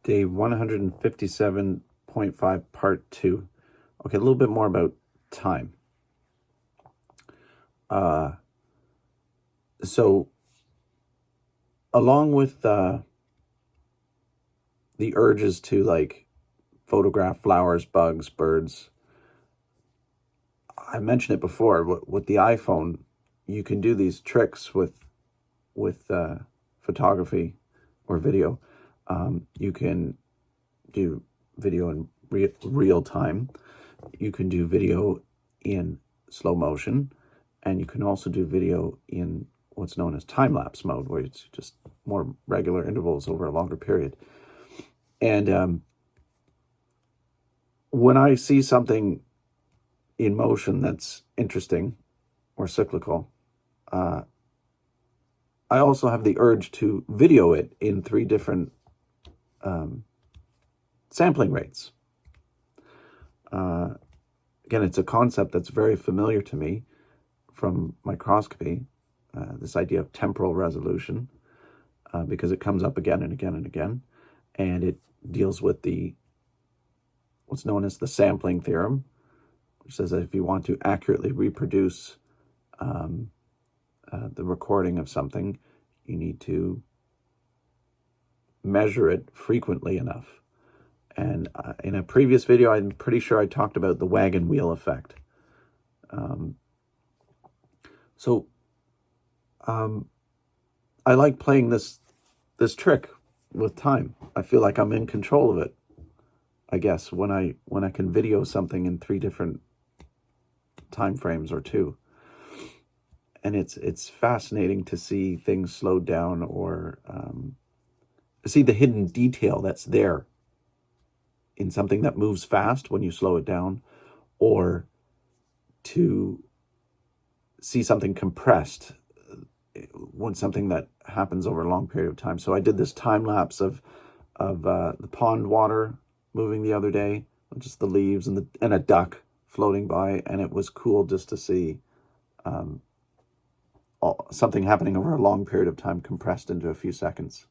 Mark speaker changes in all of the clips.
Speaker 1: Day 157.5, part 2. Okay, a little bit more about time. So, along with the urges to like photograph flowers, bugs, birds, I mentioned it before. With the iPhone, you can do these tricks with photography or video. You can do video in real time. You can do video in slow motion, and you can also do video in what's known as time-lapse mode, where it's just more regular intervals over a longer period. And when I see something in motion that's interesting or cyclical, I also have the urge to video it in 3 different sampling rates. Again, it's a concept that's very familiar to me from microscopy, this idea of temporal resolution, because it comes up again and again and again, and it deals with what's known as the sampling theorem, which says that if you want to accurately reproduce the recording of something, you need to measure it frequently enough. And in a previous video, I'm pretty sure I talked about the wagon wheel effect. I like playing this trick with time. I feel like I'm in control of it, I guess, when I can video something in 3 different time frames or 2. And it's fascinating to see things slowed down, or see the hidden detail that's there in something that moves fast when you slow it down, or to see something compressed when something that happens over a long period of time. So I did this time lapse of the pond water moving the other day, just the leaves and a duck floating by, and it was cool just to see something happening over a long period of time compressed into a few seconds.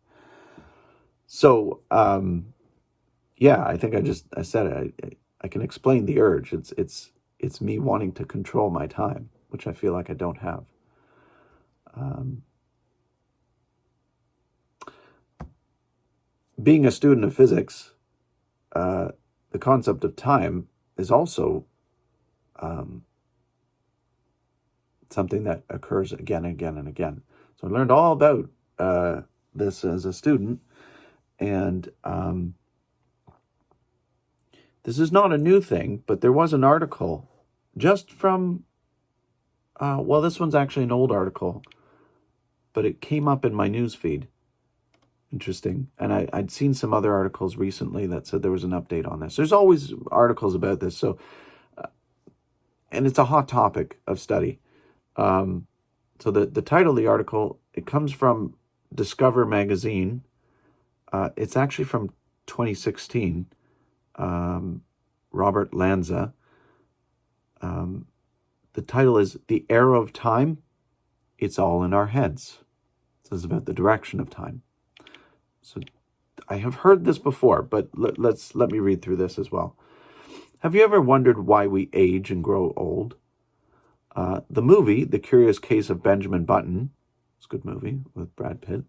Speaker 1: So yeah, I think I said it. I can explain the urge. It's me wanting to control my time, which I feel like I don't have. Being a student of physics, the concept of time is also something that occurs again and again and again. So I learned all about this as a student, and this is not a new thing, but there was an article just from, this one's actually an old article, but it came up in my news feed. Interesting. And I'd seen some other articles recently that said there was an update on this. There's always articles about this. So, and it's a hot topic of study. So the title of the article, it comes from Discover magazine. It's actually from 2016. Robert Lanza. The title is The Arrow of Time. It's All in Our Heads. This is about the direction of time. So I have heard this before, but let me read through this as well. Have you ever wondered why we age and grow old? The movie, The Curious Case of Benjamin Button, it's a good movie with Brad Pitt.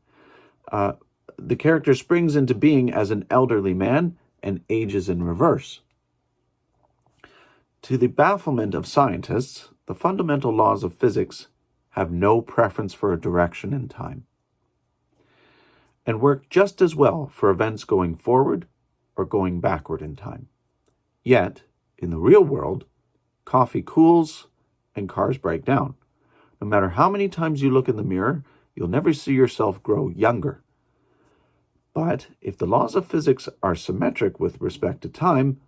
Speaker 1: The character springs into being as an elderly man and ages in reverse. To the bafflement of scientists, the fundamental laws of physics have no preference for a direction in time, and work just as well for events going forward or going backward in time. Yet, in the real world, coffee cools and cars break down. No matter how many times you look in the mirror, you'll never see yourself grow younger. But if the laws of physics are symmetric with respect to time,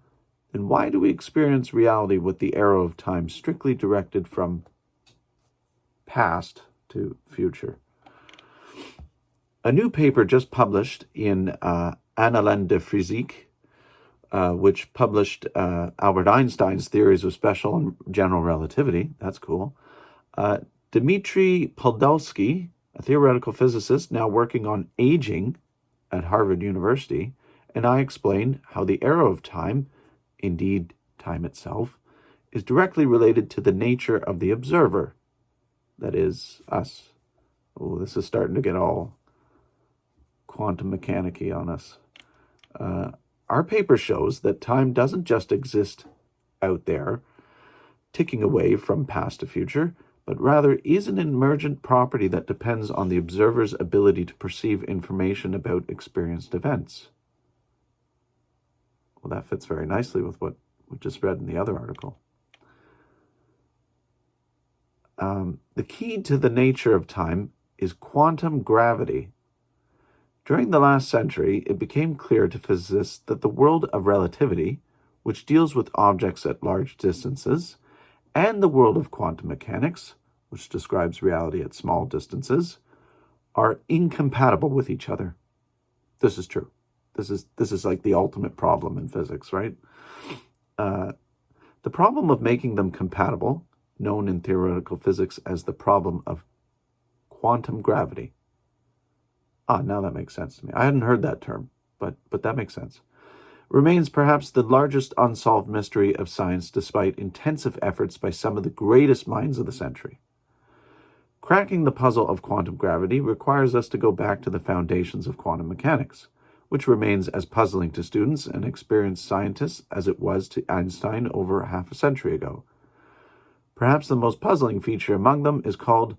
Speaker 1: then why do we experience reality with the arrow of time strictly directed from past to future? A new paper just published in Annalen de Physique, which published Albert Einstein's theories of special and general relativity. That's cool. Dmitry Podolsky, a theoretical physicist now working on aging at Harvard University, and I explain how the arrow of time, indeed time itself, is directly related to the nature of the observer, that is, us. Oh, this is starting to get all quantum mechanic-y on us. Our paper shows that time doesn't just exist out there, ticking away from past to future, but rather is an emergent property that depends on the observer's ability to perceive information about experienced events. Well, that fits very nicely with what we just read in the other article. The key to the nature of time is quantum gravity. During the last century, it became clear to physicists that the world of relativity, which deals with objects at large distances, and the world of quantum mechanics, which describes reality at small distances, are incompatible with each other. This is true. This is like the ultimate problem in physics, right? The problem of making them compatible, known in theoretical physics as the problem of quantum gravity. Now that makes sense to me. I hadn't heard that term, but that makes sense. Remains perhaps the largest unsolved mystery of science despite intensive efforts by some of the greatest minds of the century. Cracking the puzzle of quantum gravity requires us to go back to the foundations of quantum mechanics, which remains as puzzling to students and experienced scientists as it was to Einstein over half a century ago. Perhaps the most puzzling feature among them is called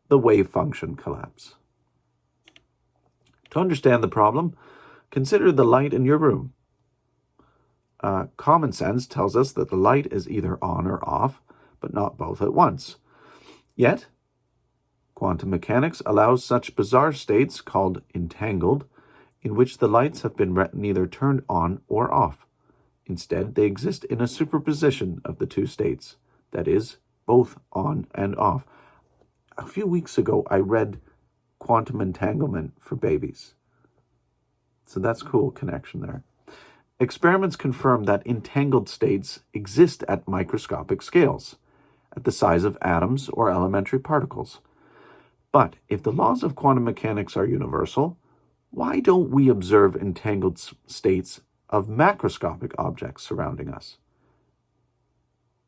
Speaker 1: the wave function collapse. To understand the problem, consider the light in your room. Common sense tells us that the light is either on or off, but not both at once. Yet, quantum mechanics allows such bizarre states called entangled, in which the lights have been neither turned on or off. Instead, they exist in a superposition of the two states, that is, both on and off. A few weeks ago, I read Quantum Entanglement for Babies. So that's a cool connection there. Experiments confirm that entangled states exist at microscopic scales, at the size of atoms or elementary particles. But if the laws of quantum mechanics are universal, why don't we observe entangled states of macroscopic objects surrounding us?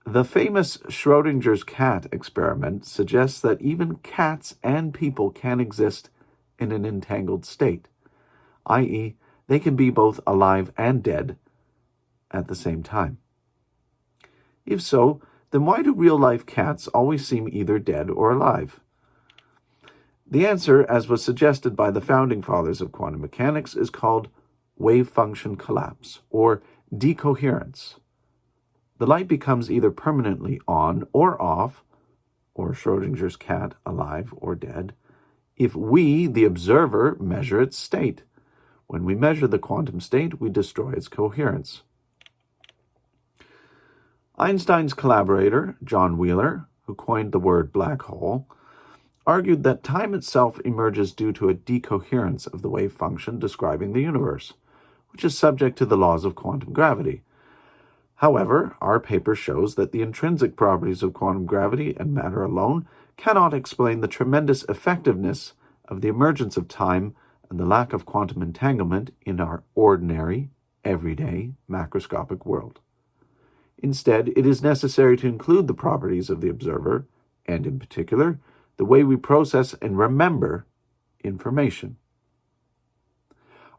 Speaker 1: The famous Schrödinger's cat experiment suggests that even cats and people can exist in an entangled state, i.e., they can be both alive and dead at the same time. If so, then why do real-life cats always seem either dead or alive? The answer, as was suggested by the founding fathers of quantum mechanics, is called wave function collapse, or decoherence. The light becomes either permanently on or off, or Schrödinger's cat alive or dead, if we, the observer, measure its state. When we measure the quantum state, we destroy its coherence. Einstein's collaborator, John Wheeler, who coined the word black hole, argued that time itself emerges due to a decoherence of the wave function describing the universe, which is subject to the laws of quantum gravity. However, our paper shows that the intrinsic properties of quantum gravity and matter alone cannot explain the tremendous effectiveness of the emergence of time and the lack of quantum entanglement in our ordinary, everyday, macroscopic world. Instead, it is necessary to include the properties of the observer, and in particular, the way we process and remember information.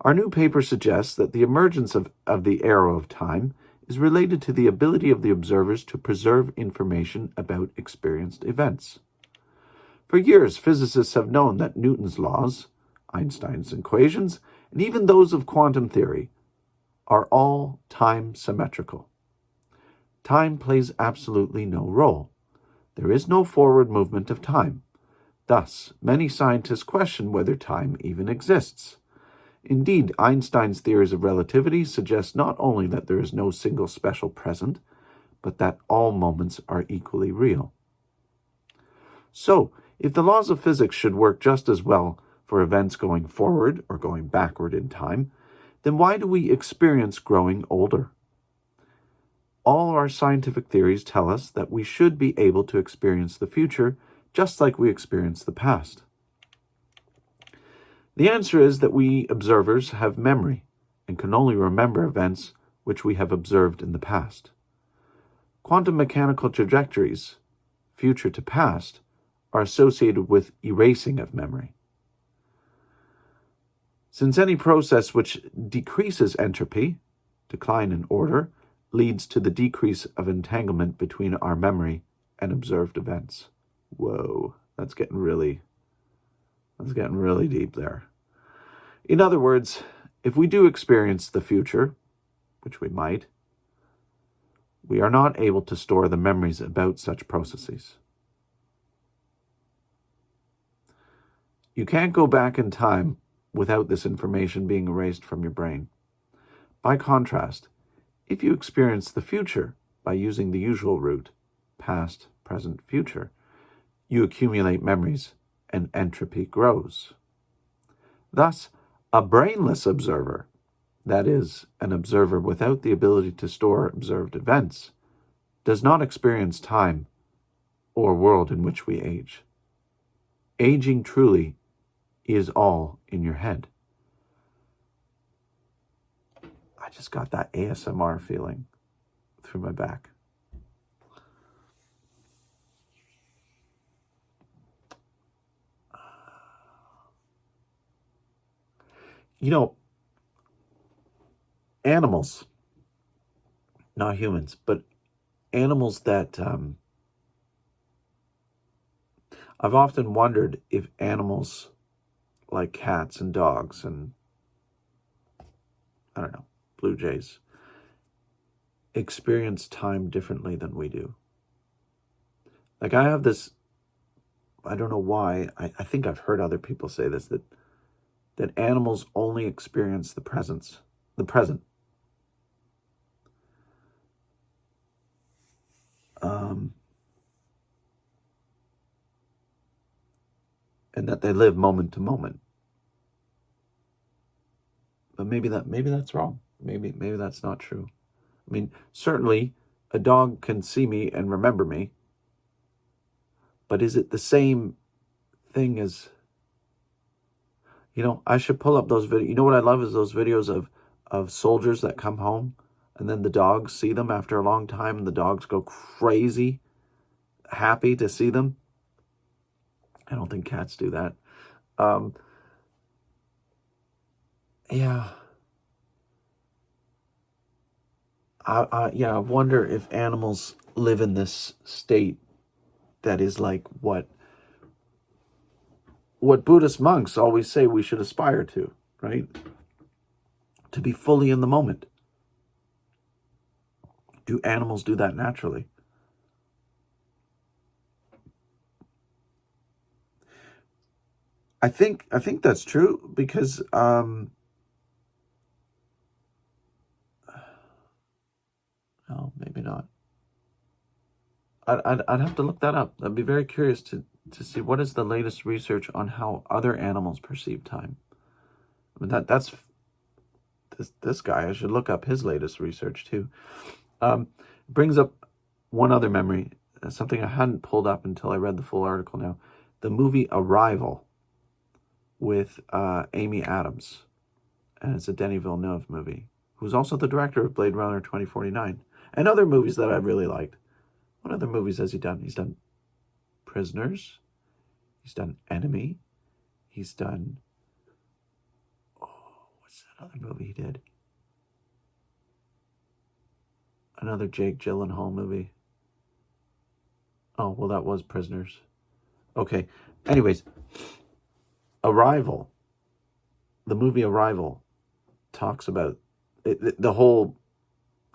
Speaker 1: Our new paper suggests that the emergence of the arrow of time is related to the ability of the observers to preserve information about experienced events. For years, physicists have known that Newton's laws, Einstein's equations, and even those of quantum theory are all time symmetrical. Time plays absolutely no role. There is no forward movement of time. Thus, many scientists question whether time even exists. Indeed, Einstein's theories of relativity suggest not only that there is no single special present, but that all moments are equally real. So, if the laws of physics should work just as well for events going forward or going backward in time, then why do we experience growing older? All our scientific theories tell us that we should be able to experience the future just like we experience the past. The answer is that we observers have memory, and can only remember events which we have observed in the past. Quantum mechanical trajectories, future to past, are associated with erasing of memory. Since any process which decreases entropy, decline in order, leads to the decrease of entanglement between our memory and observed events. Whoa, that's getting really deep there. In other words, if we do experience the future, which we might, we are not able to store the memories about such processes. You can't go back in time without this information being erased from your brain. By contrast, if you experience the future by using the usual route, past, present, future, you accumulate memories and entropy grows. Thus, a brainless observer, that is, an observer without the ability to store observed events, does not experience time or world in which we age. Aging truly is all in your head. I just got that ASMR feeling through my back. You know, animals, not humans, but animals that I've often wondered if animals like cats and dogs and, I don't know, blue jays experience time differently than we do. Like I have this, I don't know why, I think I've heard other people say this, that animals only experience the present. And that they live moment to moment. But maybe that's wrong. Maybe that's not true. I mean, certainly a dog can see me and remember me. But is it the same thing as, I should pull up those videos. You know what I love is those videos of soldiers that come home and then the dogs see them after a long time and the dogs go crazy, happy to see them. I don't think cats do that. Yeah. I wonder if animals live in this state that is like what Buddhist monks always say we should aspire to, right? To be fully in the moment. Do animals do that naturally? I think that's true because no, maybe not. I'd have to look that up. I'd be very curious to see what is the latest research on how other animals perceive time. I mean, that's this guy. I should look up his latest research too. Brings up one other memory, something I hadn't pulled up until I read the full article now. The movie Arrival with Amy Adams, and it's a Denis Villeneuve movie, who's also the director of Blade Runner 2049 and other movies that I really liked. What other movies has he done? He's done Prisoners. He's done Enemy. He's done, what's that other movie he did? Another Jake Gyllenhaal movie. Oh, well, that was Prisoners. Okay. Anyways, Arrival. The movie Arrival talks about it, the whole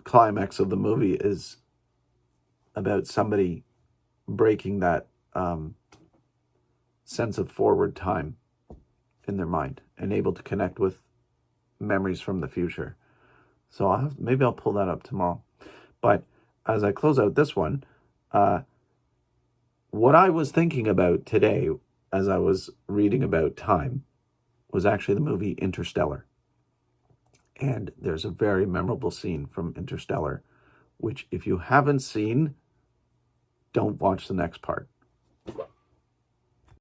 Speaker 1: climax of the movie is about somebody breaking that sense of forward time in their mind and able to connect with memories from the future. So maybe I'll pull that up tomorrow. But as I close out this one, what I was thinking about today as I was reading about time was actually the movie Interstellar. And there's a very memorable scene from Interstellar, which if you haven't seen, don't watch the next part.